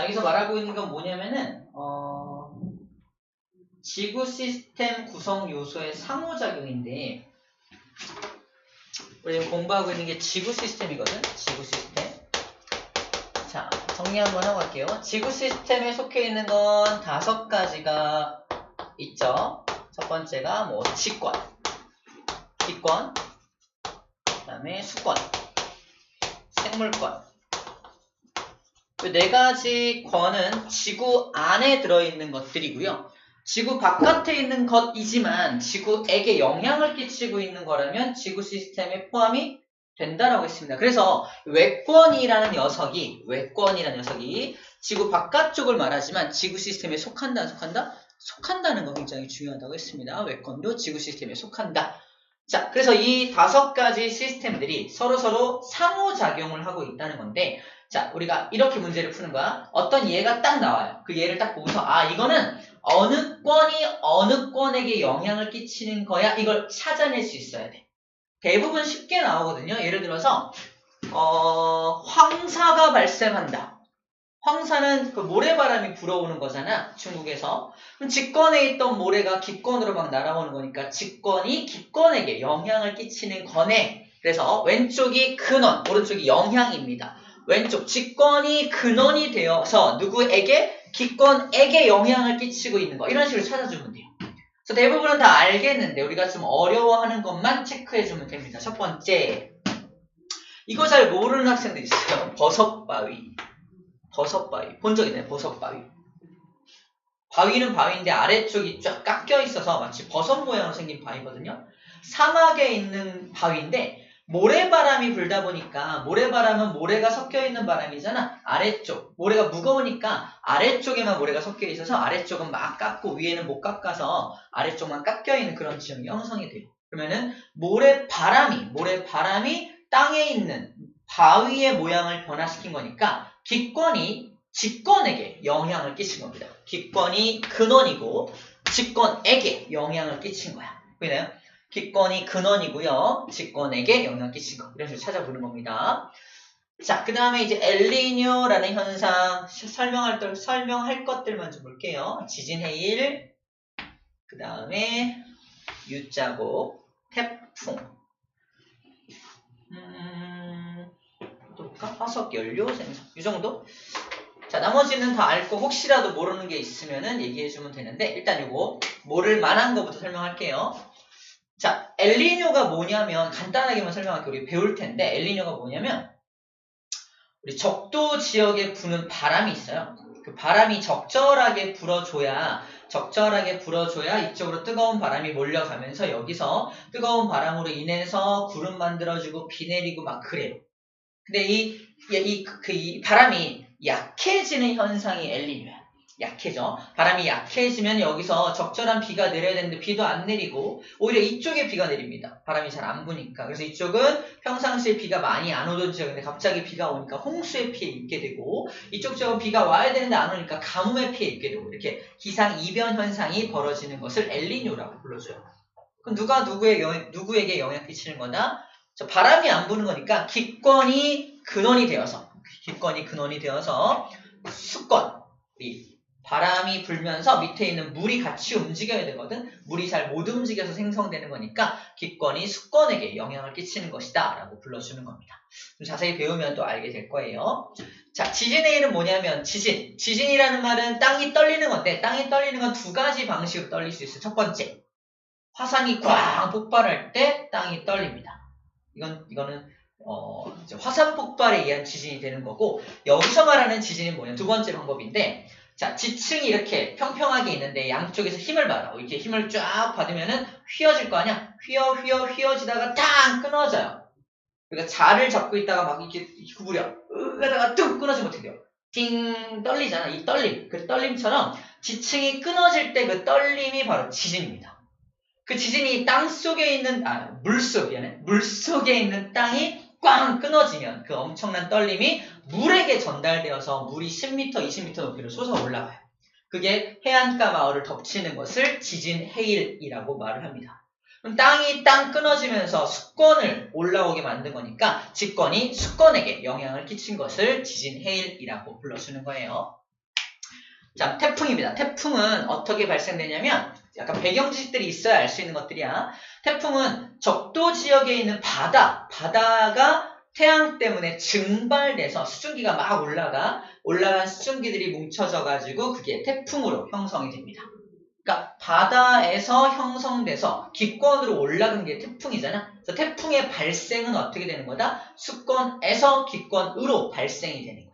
자, 여기서 말하고 있는 건 뭐냐면은, 지구 시스템 구성 요소의 상호작용인데, 우리 지금 공부하고 있는 게 지구 시스템이거든? 지구 시스템. 자, 정리 한번 하고 갈게요. 지구 시스템에 속해 있는 건 5가지가 있죠. 첫 번째가 뭐, 지권, 기권, 그 다음에 수권, 생물권. 이 4가지 권은 지구 안에 들어있는 것들이고요. 지구 바깥에 있는 것이지만 지구에게 영향을 끼치고 있는 거라면 지구 시스템에 포함이 된다라고 했습니다. 그래서 외권이라는 녀석이 지구 바깥쪽을 말하지만 지구 시스템에 속한다, 안 속한다? 속한다는 거 굉장히 중요하다고 했습니다. 외권도 지구 시스템에 속한다. 자, 그래서 이 5가지 시스템들이 서로 상호작용을 하고 있다는 건데, 자, 우리가 이렇게 문제를 푸는 거야. 어떤 예가 딱 나와요. 그 예를 딱 보고서, 아, 이거는 어느 권이 어느 권에게 영향을 끼치는 거야. 이걸 찾아낼 수 있어야 돼. 대부분 쉽게 나오거든요. 예를 들어서, 황사가 발생한다. 황사는 그 모래바람이 불어오는 거잖아. 중국에서. 그럼 직권에 있던 모래가 기권으로 막 날아오는 거니까 직권이 기권에게 영향을 끼치는 거네. 그래서 왼쪽이 근원, 오른쪽이 영향입니다. 왼쪽 직권이 근원이 되어서 누구에게? 기권에게 영향을 끼치고 있는 거. 이런 식으로 찾아주면 돼요. 그래서 대부분은 다 알겠는데 우리가 좀 어려워하는 것만 체크해주면 됩니다. 첫 번째, 이거 잘 모르는 학생들 있어요. 버섯바위. 본 적 있나요? 버섯바위. 바위는 바위인데 아래쪽이 쫙 깎여 있어서 마치 버섯 모양으로 생긴 바위거든요. 사막에 있는 바위인데 모래바람이 불다 보니까 모래바람은 모래가 섞여 있는 바람이잖아. 아래쪽 모래가 무거우니까 아래쪽에만 모래가 섞여 있어서 아래쪽은 막 깎고 위에는 못 깎아서 아래쪽만 깎여 있는 그런 지형이 형성이 돼요. 그러면은 모래바람이 땅에 있는 바위의 모양을 변화시킨 거니까 기권이 직권에게 영향을 끼친 겁니다. 기권이 근원이고 직권에게 영향을 끼친 거야. 보이나요? 기권이 근원이고요. 직권에게 영향을 끼친 거. 이런 식으로 찾아보는 겁니다. 자, 그 다음에 이제 엘니뇨라는 현상 설명할 것들만 좀 볼게요. 지진해일, 그 다음에 U자국, 태풍, 또 볼까? 화석 연료 생성. 이 정도? 자, 나머지는 다 알고 혹시라도 모르는 게 있으면은 얘기해주면 되는데 일단 요거 모를 만한 거부터 설명할게요. 자, 엘니뇨가 뭐냐면 간단하게만 설명할게요. 우리 배울 텐데 엘니뇨가 뭐냐면 우리 적도 지역에 부는 바람이 있어요. 그 바람이 적절하게 불어줘야 이쪽으로 뜨거운 바람이 몰려가면서 여기서 뜨거운 바람으로 인해서 구름 만들어지고 비 내리고 막 그래요. 근데 이 바람이 약해지는 현상이 엘니뇨야. 약해져. 바람이 약해지면 여기서 적절한 비가 내려야 되는데 비도 안 내리고 오히려 이쪽에 비가 내립니다. 바람이 잘 안 부니까. 그래서 이쪽은 평상시에 비가 많이 안 오던 지역인데 갑자기 비가 오니까 홍수의 피해 입게 되고 이쪽 지역은 비가 와야 되는데 안 오니까 가뭄의 피해 입게 되고 이렇게 기상이변 현상이 벌어지는 것을 엘니뇨라고 불러줘요. 그럼 누가 누구에게 영향 끼치는 거다? 바람이 안 부는 거니까 기권이 근원이 되어서 수권, 바람이 불면서 밑에 있는 물이 같이 움직여야 되거든. 물이 잘 못 움직여서 생성되는 거니까 기권이 수권에게 영향을 끼치는 것이다 라고 불러주는 겁니다. 좀 자세히 배우면 또 알게 될 거예요. 자, 지진의 일은 뭐냐면 지진이라는 말은 땅이 떨리는 건데 땅이 떨리는 건 2가지 방식으로 떨릴 수 있어요. 첫 번째, 화산이 꽝 폭발할 때 땅이 떨립니다. 이거는 화산 폭발에 의한 지진이 되는 거고 여기서 말하는 지진이 뭐냐면 2번째 방법인데 자, 지층이 이렇게 평평하게 있는데 양쪽에서 힘을 받아. 이렇게 힘을 쫙 받으면은 휘어질 거 아니야? 휘어지다가 탕 끊어져요. 그러니까 자를 잡고 있다가 막 이렇게 구부려. 그러다가 뚝 끊어지면 어떻게 돼요? 띵 떨리잖아. 이 떨림. 그 떨림처럼 지층이 끊어질 때 그 떨림이 바로 지진입니다. 그 지진이 물속에 있는 땅이 꽝 끊어지면 그 엄청난 떨림이 물에게 전달되어서 물이 10m, 20m 높이로 솟아 올라가요. 그게 해안가 마을을 덮치는 것을 지진해일이라고 말을 합니다. 그럼 땅이 끊어지면서 수권을 올라오게 만든 거니까 직권이 수권에게 영향을 끼친 것을 지진해일이라고 불러주는 거예요. 자, 태풍입니다. 태풍은 어떻게 발생되냐면 약간 배경 지식들이 있어야 알 수 있는 것들이야. 태풍은 적도 지역에 있는 바다가 태양 때문에 증발돼서 수증기가 막 올라간 수증기들이 뭉쳐져가지고 그게 태풍으로 형성이 됩니다. 그러니까 바다에서 형성돼서 기권으로 올라간 게 태풍이잖아. 그래서 태풍의 발생은 어떻게 되는 거다? 수권에서 기권으로 발생이 되는 거야.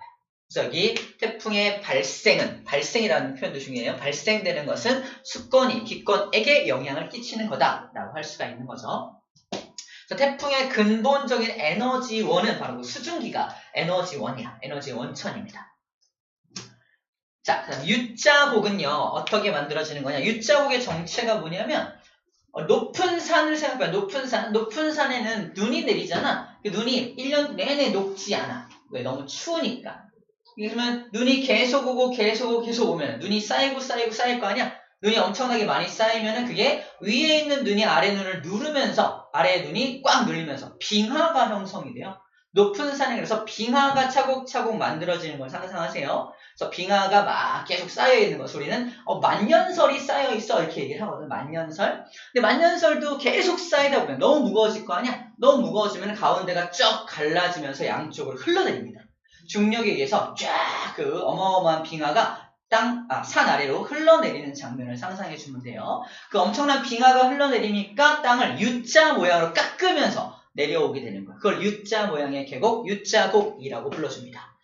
그래서 여기 태풍의 발생이라는 표현도 중요해요. 발생되는 것은 수권이 기권에게 영향을 끼치는 거다라고 할 수가 있는 거죠. 그래서 태풍의 근본적인 에너지원은 바로 그 수증기가 에너지원이야. 에너지 원천입니다. 자, 그다음 U자곡은요. 어떻게 만들어지는 거냐? U자곡의 정체가 뭐냐면 높은 산을 생각해봐. 높은 산에는 눈이 내리잖아. 그 눈이 1년 내내 녹지 않아. 왜? 너무 추우니까. 그러면 눈이 계속 오면 눈이 쌓이고 쌓일 거 아니야? 눈이 엄청나게 많이 쌓이면은 그게 위에 있는 눈이 아래 눈을 누르면서 아래 눈이 꽉 눌리면서 빙하가 형성이 돼요. 높은 산에 그래서 빙하가 차곡차곡 만들어지는 걸 상상하세요. 그래서 빙하가 막 계속 쌓여있는 거 소리는 만년설이 쌓여있어 이렇게 얘기를 하거든. 만년설. 근데 만년설도 계속 쌓이다 보면 너무 무거워질 거 아니야? 너무 무거워지면 가운데가 쫙 갈라지면서 양쪽으로 흘러내립니다. 중력에 의해서 쫙 그 어마어마한 빙하가 산 아래로 흘러내리는 장면을 상상해 주면 돼요. 그 엄청난 빙하가 흘러내리니까 땅을 U자 모양으로 깎으면서 내려오게 되는 거예요. 그걸 U자 모양의 계곡, U자곡이라고 불러줍니다.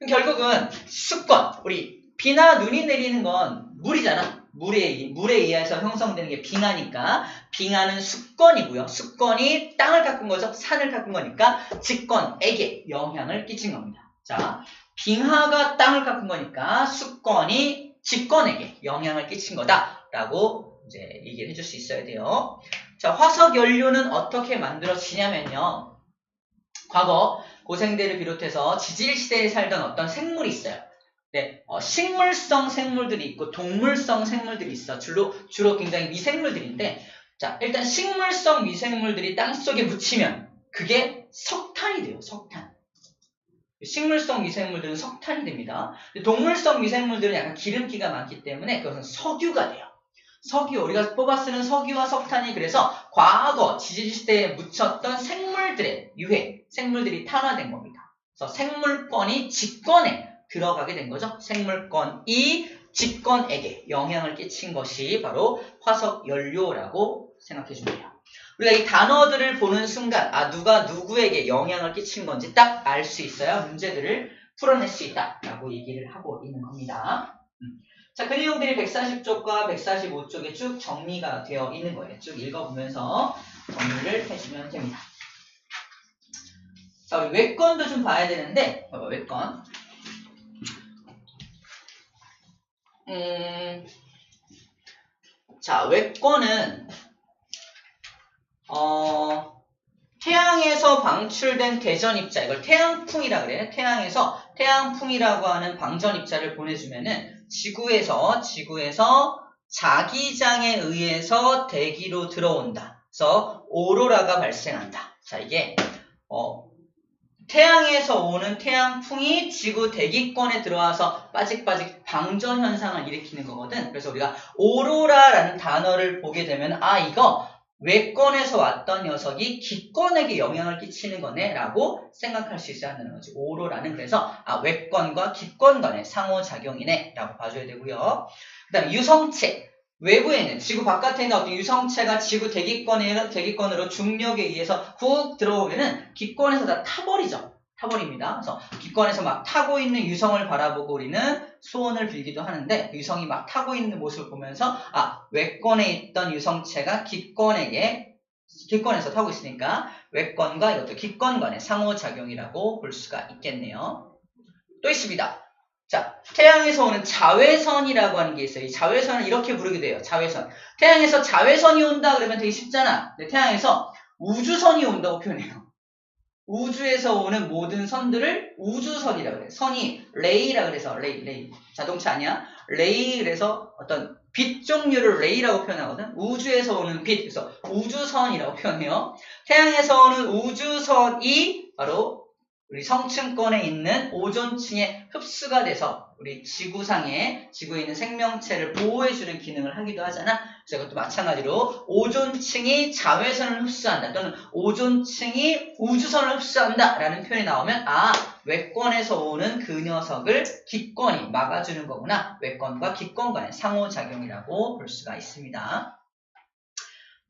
결국은 수권, 우리 비나 눈이 내리는 건 물이잖아. 물에 의해서 형성되는 게 빙하니까 빙하는 수권이고요. 수권이 땅을 깎은 거죠. 산을 깎은 거니까 직권에게 영향을 끼친 겁니다. 자, 빙하가 땅을 깎은 거니까 수권이 직권에게 영향을 끼친 거다라고 이제 얘기를 해줄 수 있어야 돼요. 자, 화석 연료는 어떻게 만들어지냐면요. 과거 고생대를 비롯해서 지질시대에 살던 어떤 생물이 있어요. 네, 식물성 생물들이 있고 동물성 생물들이 있어. 주로 굉장히 미생물들인데, 자, 일단 식물성 미생물들이 땅속에 묻히면 그게 석탄이 돼요. 석탄. 식물성 미생물들은 석탄이 됩니다. 동물성 미생물들은 약간 기름기가 많기 때문에 그것은 석유가 돼요. 석유, 우리가 뽑아 쓰는 석유와 석탄이 그래서 과거 지질시대에 묻혔던 생물들의 유해, 생물들이 탄화된 겁니다. 그래서 생물권이 직권에 들어가게 된 거죠. 생물권이 직권에게 영향을 끼친 것이 바로 화석연료라고 생각해 주면 돼요. 우리가 이 단어들을 보는 순간 누가 누구에게 영향을 끼친 건지 딱 알 수 있어야 문제들을 풀어낼 수 있다라고 얘기를 하고 있는 겁니다. 자, 그 내용들이 140쪽과 145쪽에 쭉 정리가 되어 있는 거예요. 쭉 읽어보면서 정리를 해주면 됩니다. 자, 우리 외권도 좀 봐야 되는데, 봐봐, 외권. 자, 외권은 태양에서 방출된 대전입자, 이걸 태양풍이라 그래. 태양풍이라고 하는 방전입자를 보내주면은 지구에서 자기장에 의해서 대기로 들어온다. 그래서 오로라가 발생한다. 자, 이게 태양에서 오는 태양풍이 지구 대기권에 들어와서 빠직빠직 방전 현상을 일으키는 거거든. 그래서 우리가 오로라라는 단어를 보게 되면 이거 외권에서 왔던 녀석이 기권에게 영향을 끼치는 거네 라고 생각할 수 있어야 하는 거지. 오로라는 그래서 외권과 기권 간의 상호작용이네 라고 봐줘야 되고요. 그 다음에 유성체, 외부에 있는 지구 바깥에 있는 어떤 유성체가 지구 대기권으로 중력에 의해서 훅 들어오면은 기권에서 다 타버립니다. 그래서 기권에서 막 타고 있는 유성을 바라보고 우리는 소원을 빌기도 하는데 유성이 막 타고 있는 모습을 보면서 외권에 있던 유성체가 기권에서 타고 있으니까 외권과 이것도 기권 간의 상호작용이라고 볼 수가 있겠네요. 또 있습니다. 자, 태양에서 오는 자외선이라고 하는 게 있어요. 이 자외선을 이렇게 부르게 돼요. 자외선. 태양에서 자외선이 온다 그러면 되게 쉽잖아. 근데 태양에서 우주선이 온다고 표현해요. 우주에서 오는 모든 선들을 우주선이라고 그래요. 선이 레이라 그래서 레이. 자동차 아니야? 레이 그래서 어떤 빛 종류를 레이라고 표현하거든. 우주에서 오는 빛. 그래서 우주선이라고 표현해요. 태양에서 오는 우주선이 바로 우리 성층권에 있는 오존층에 흡수가 돼서 우리 지구에 있는 생명체를 보호해주는 기능을 하기도 하잖아. 그래서 이것도 마찬가지로 오존층이 자외선을 흡수한다 또는 오존층이 우주선을 흡수한다 라는 표현이 나오면 외권에서 오는 그 녀석을 기권이 막아주는 거구나. 외권과 기권 간의 상호작용이라고 볼 수가 있습니다.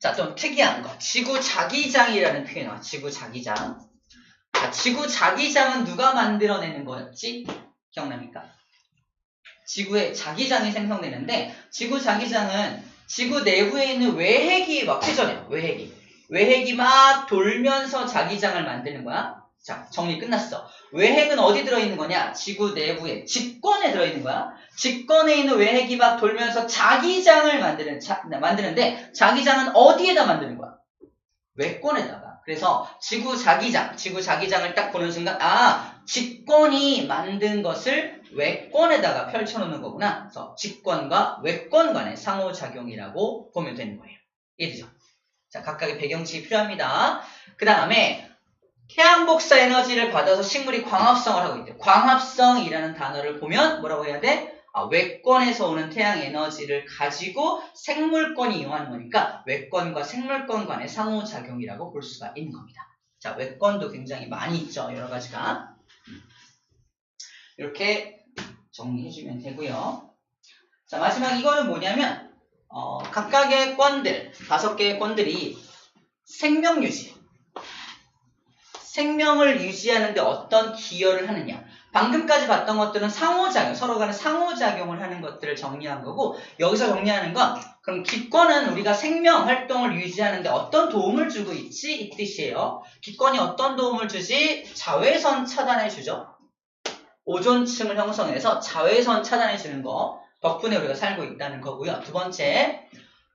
자, 좀 특이한 거. 지구자기장이라는 표현이 나와. 지구자기장. 자, 지구자기장은 누가 만들어내는 거였지? 기억납니까? 지구에 자기장이 생성되는데 지구자기장은 지구 내부에 있는 외핵이 막 회전해요. 외핵이 막 돌면서 자기장을 만드는 거야. 자, 정리 끝났어. 외핵은 어디 들어있는 거냐? 지구 내부에 직권에 들어있는 거야. 직권에 있는 외핵이 막 돌면서 자기장을 만드는데 자기장은 어디에다 만드는 거야? 외권에다가. 그래서 지구자기장을 딱 보는 순간 직권이 만든 것을 외권에다가 펼쳐놓는 거구나. 그래서 직권과 외권 간의 상호작용이라고 보면 되는 거예요. 이해되죠? 자, 각각의 배경식이 필요합니다. 그 다음에 태양복사 에너지를 받아서 식물이 광합성을 하고 있대요. 광합성이라는 단어를 보면 뭐라고 해야 돼? 외권에서 오는 태양 에너지를 가지고 생물권이 이용하는 거니까 외권과 생물권 간의 상호작용이라고 볼 수가 있는 겁니다. 자, 외권도 굉장히 많이 있죠. 여러 가지가. 이렇게 정리해주면 되고요. 자, 마지막 이거는 뭐냐면 각각의 권들, 5개의 권들이 생명을 유지하는 데 어떤 기여를 하느냐. 방금까지 봤던 것들은 상호작용, 서로 간에 상호작용을 하는 것들을 정리한 거고 여기서 정리하는 건 그럼 기권은 우리가 생명 활동을 유지하는 데 어떤 도움을 주고 있지? 이 뜻이에요. 기권이 어떤 도움을 주지? 자외선 차단해 주죠. 오존층을 형성해서 자외선 차단해 주는 거 덕분에 우리가 살고 있다는 거고요. 두 번째,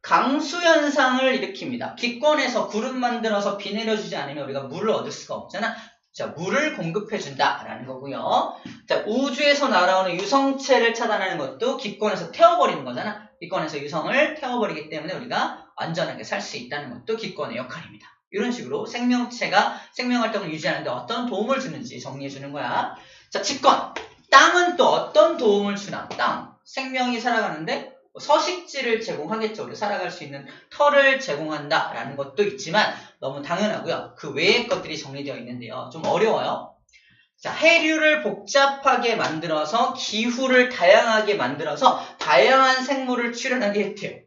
강수현상을 일으킵니다. 기권에서 구름 만들어서 비 내려주지 않으면 우리가 물을 얻을 수가 없잖아. 자, 물을 공급해준다라는 거고요. 자, 우주에서 날아오는 유성체를 차단하는 것도 기권에서 태워버리는 거잖아. 기권에서 유성을 태워버리기 때문에 우리가 안전하게 살 수 있다는 것도 기권의 역할입니다. 이런 식으로 생명체가 생명활동을 유지하는데 어떤 도움을 주는지 정리해주는 거야. 자, 직권. 땅은 또 어떤 도움을 주나? 땅. 생명이 살아가는데 서식지를 제공하겠죠. 우리 살아갈 수 있는 털을 제공한다라는 것도 있지만 너무 당연하고요. 그 외의 것들이 정리되어 있는데요. 좀 어려워요. 자, 해류를 복잡하게 만들어서 기후를 다양하게 만들어서 다양한 생물을 출현하게 했대요.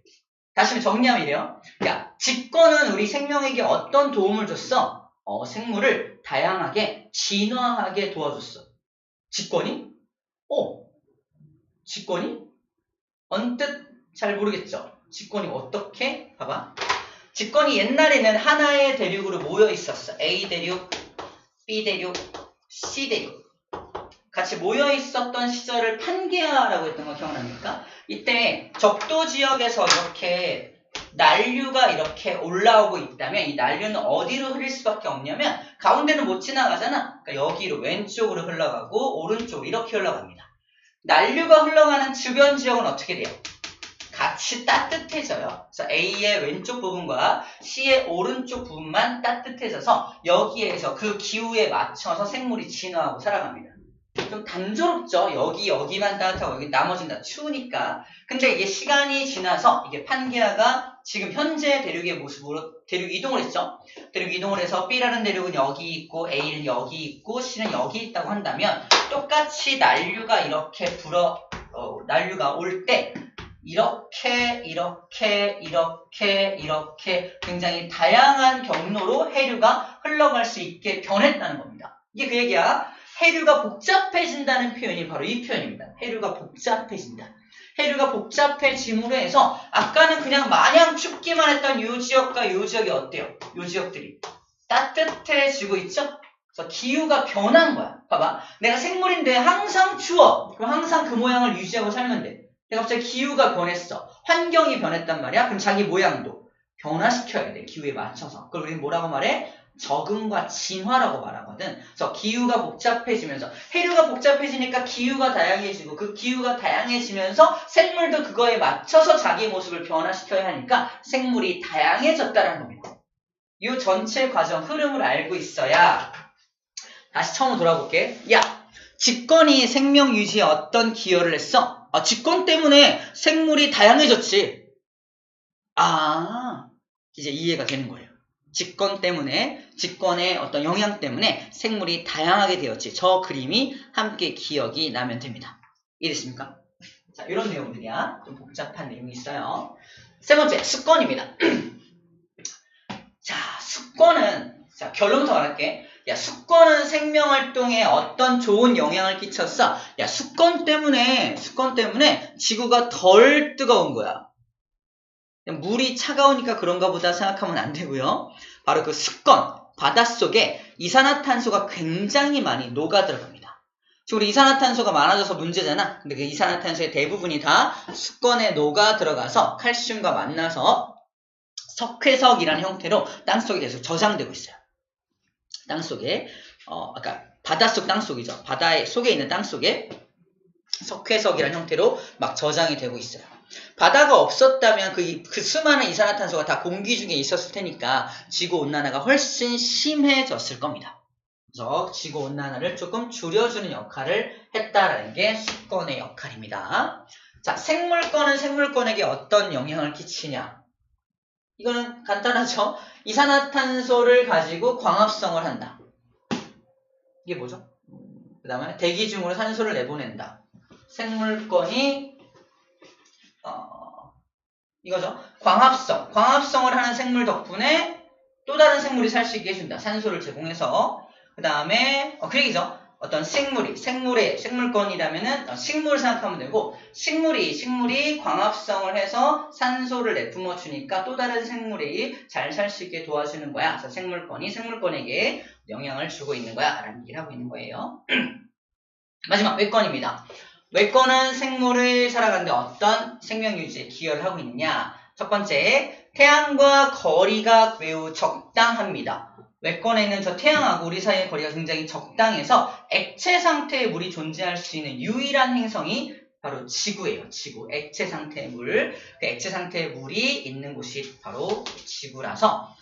다시 정리하면 이래요. 야, 직권은 우리 생명에게 어떤 도움을 줬어? 생물을 다양하게 진화하게 도와줬어. 직권이? 직권이? 언뜻 잘 모르겠죠? 직권이 어떻게? 봐봐. 직권이 옛날에는 하나의 대륙으로 모여 있었어. A 대륙, B 대륙, C 대륙. 같이 모여 있었던 시절을 판게아라고 했던 거 기억납니까? 이때 적도 지역에서 이렇게 난류가 이렇게 올라오고 있다면 이 난류는 어디로 흐를 수밖에 없냐면 가운데는 못 지나가잖아. 그러니까 여기로 왼쪽으로 흘러가고 오른쪽으로 이렇게 흘러갑니다. 난류가 흘러가는 주변 지역은 어떻게 돼요? 같이 따뜻해져요. 그래서 A의 왼쪽 부분과 C의 오른쪽 부분만 따뜻해져서 여기에서 그 기후에 맞춰서 생물이 진화하고 살아갑니다. 좀 단조롭죠? 여기만 따뜻하고 여기 나머지는 다 추우니까. 근데 이게 시간이 지나서 이게 판게아가 지금 현재 대륙의 모습으로 대륙 이동을 했죠? 대륙 이동을 해서 B라는 대륙은 여기 있고 A는 여기 있고 C는 여기 있다고 한다면 똑같이 난류가 이렇게 난류가 올 때 이렇게 굉장히 다양한 경로로 해류가 흘러갈 수 있게 변했다는 겁니다. 이게 그 얘기야. 해류가 복잡해진다는 표현이 바로 이 표현입니다. 해류가 복잡해진다. 해류가 복잡해짐으로 해서 아까는 그냥 마냥 춥기만 했던 요 지역과 요 지역이 어때요? 요 지역들이 따뜻해지고 있죠? 그래서 기후가 변한 거야. 봐봐. 내가 생물인데 항상 추워. 그럼 항상 그 모양을 유지하고 살면 돼. 근데 갑자기 기후가 변했어. 환경이 변했단 말이야. 그럼 자기 모양도 변화시켜야 돼. 기후에 맞춰서. 그걸 우리는 뭐라고 말해? 적응과 진화라고 말하거든. 그래서 기후가 복잡해지면서 해류가 복잡해지니까 기후가 다양해지고 그 기후가 다양해지면서 생물도 그거에 맞춰서 자기 모습을 변화시켜야 하니까 생물이 다양해졌다는 겁니다. 이 전체 과정 흐름을 알고 있어야 다시 처음으로 돌아볼게. 야, 직권이 생명 유지에 어떤 기여를 했어? 직권 때문에 생물이 다양해졌지. 이제 이해가 되는 거예요. 직권 때문에, 직권의 어떤 영향 때문에 생물이 다양하게 되었지. 저 그림이 함께 기억이 나면 됩니다. 이해됐습니까? 자, 이런 내용들이야. 좀 복잡한 내용이 있어요. 세 번째, 습권입니다. 자, 습권은, 자, 결론부터 말할게. 야, 습권은 생명활동에 어떤 좋은 영향을 끼쳤어? 야, 습권 때문에 지구가 덜 뜨거운 거야. 물이 차가우니까 그런가 보다 생각하면 안 되고요. 바로 그 습권, 바닷속에 이산화탄소가 굉장히 많이 녹아 들어갑니다. 지금 우리 이산화탄소가 많아져서 문제잖아. 근데 그 이산화탄소의 대부분이 다 습권에 녹아 들어가서 칼슘과 만나서 석회석이라는 형태로 땅속에 계속 저장되고 있어요. 땅속에, 아까 바닷속 땅속이죠. 바다 속에 있는 땅속에 석회석이라는 형태로 막 저장이 되고 있어요. 바다가 없었다면 그 수많은 이산화탄소가 다 공기 중에 있었을 테니까 지구온난화가 훨씬 심해졌을 겁니다. 그래서 지구온난화를 조금 줄여주는 역할을 했다라는 게 습권의 역할입니다. 자, 생물권은 생물권에게 어떤 영향을 끼치냐? 이거는 간단하죠. 이산화탄소를 가지고 광합성을 한다. 이게 뭐죠? 그 다음에 대기 중으로 산소를 내보낸다. 생물권이 이거죠. 광합성을 하는 생물 덕분에 또 다른 생물이 살 수 있게 해준다. 산소를 제공해서. 그 다음에 그 얘기죠. 어떤 생물권이라면은 식물을 생각하면 되고, 식물이 광합성을 해서 산소를 내뿜어 주니까 또 다른 생물이 잘 살 수 있게 도와주는 거야. 그래서 생물권이 생물권에게 영향을 주고 있는 거야 라는 얘기를 하고 있는 거예요. 마지막 외권입니다. 외권은 생물을 살아가는데 어떤 생명 유지에 기여를 하고 있냐? 첫 번째, 태양과 거리가 매우 적당합니다. 외권에 있는 저 태양하고 우리 사이의 거리가 굉장히 적당해서 액체 상태의 물이 존재할 수 있는 유일한 행성이 바로 지구예요. 지구. 액체 상태의 물. 그 액체 상태의 물이 있는 곳이 바로 지구라서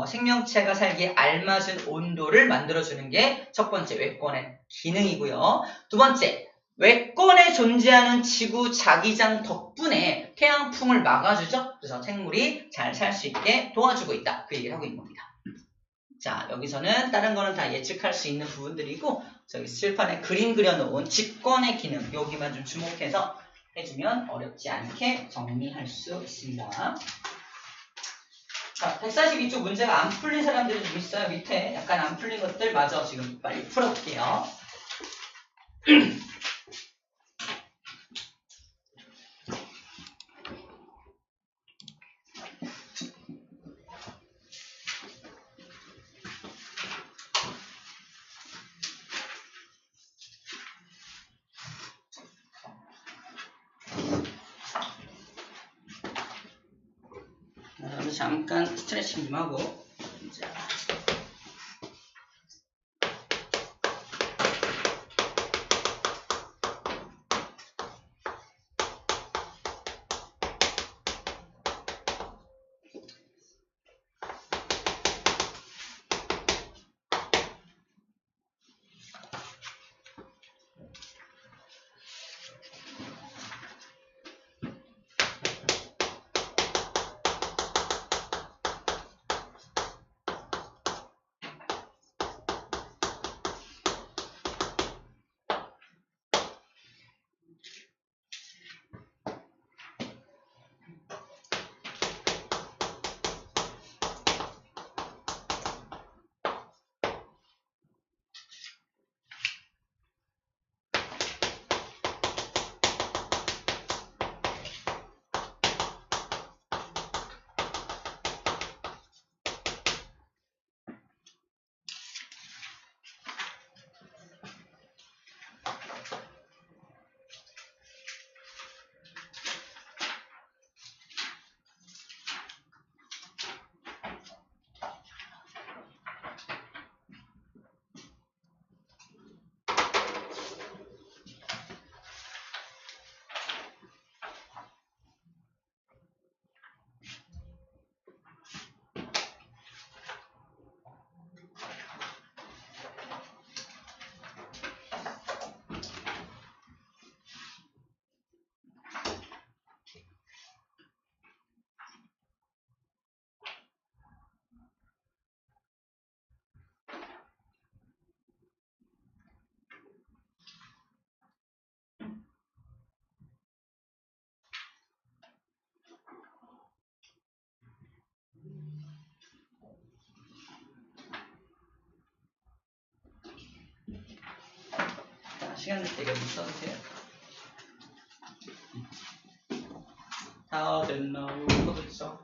생명체가 살기에 알맞은 온도를 만들어주는 게 첫 번째 외권의 기능이고요. 두 번째, 외권에 존재하는 지구 자기장 덕분에 태양풍을 막아주죠. 그래서 생물이 잘 살 수 있게 도와주고 있다. 그 얘기를 하고 있는 겁니다. 자, 여기서는 다른 거는 다 예측할 수 있는 부분들이고, 저기 칠판에 그림 그려놓은 직권의 기능, 여기만 좀 주목해서 해주면 어렵지 않게 정리할 수 있습니다. 자, 142쪽 문제가 안 풀린 사람들이 좀 있어요. 밑에 약간 안 풀린 것들 마저 지금 빨리 풀어볼게요. 잠깐 스트레칭 좀 하고. 자. 시간 될 때 여기 써주세요. 다 됐나요? 그렇죠.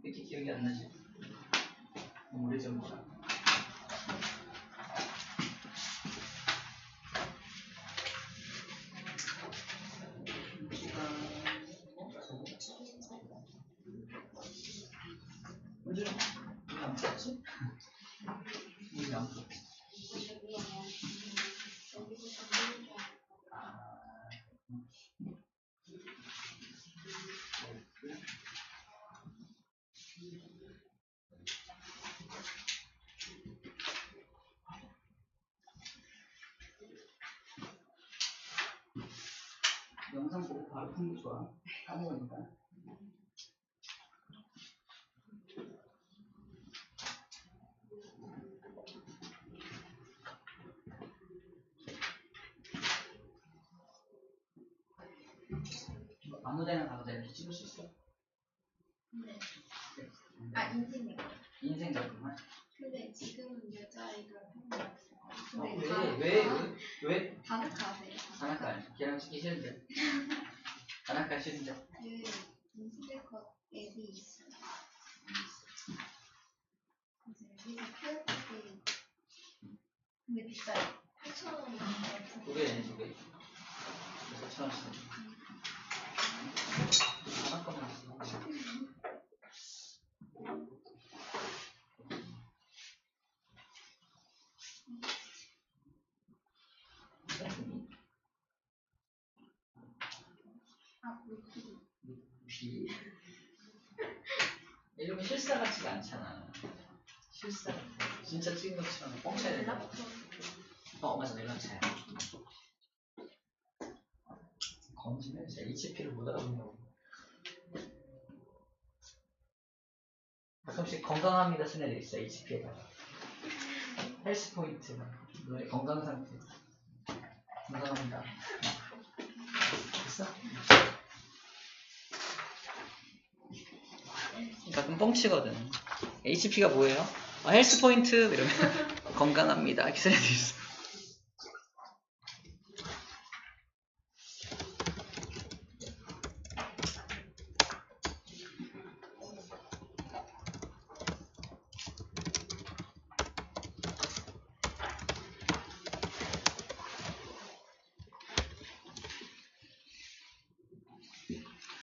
이렇게 기억이 안 나지? 너무 오래전 거라. 언제 안 풀었지? 이게 안 풀었지? 영상 보고 바로 푸는 게 좋아. 까먹으니까. 아무데나 가서 이렇게 찍을 수 있어? 네. 아, 인생 거. 인생 작품만? 근데 지금은 여자아이가 하는 거 같아요. 왜? 다나카세요. 다나카 아니야. 걔랑 찍기 싫은데. 다나카 싫은데. 그 인스타컷 앱이 있어요. 그래서 여기서 큐어코드 근데 비싸요. 8,000원. 두 개네, 두 개. 그래서 1,000원씩. 다나카만 있어. 아, 루피. 루피. 이러면 실사 같지가 않잖아. 실사 같아. 진짜 찍은 것처럼 뻥쳐야 된다. 맞아, 연락처야. 검지는 진짜 HP를 못 알아보냐고. 가끔씩 건강합니다 쓰는 애 있어, HP에다가. 헬스 포인트, 너의 건강 상태. 건강합니다. 됐어? 가끔 뻥치거든. HP가 뭐예요? 헬스 포인트 이러면 건강합니다. 이렇게 쓰는 애 있어.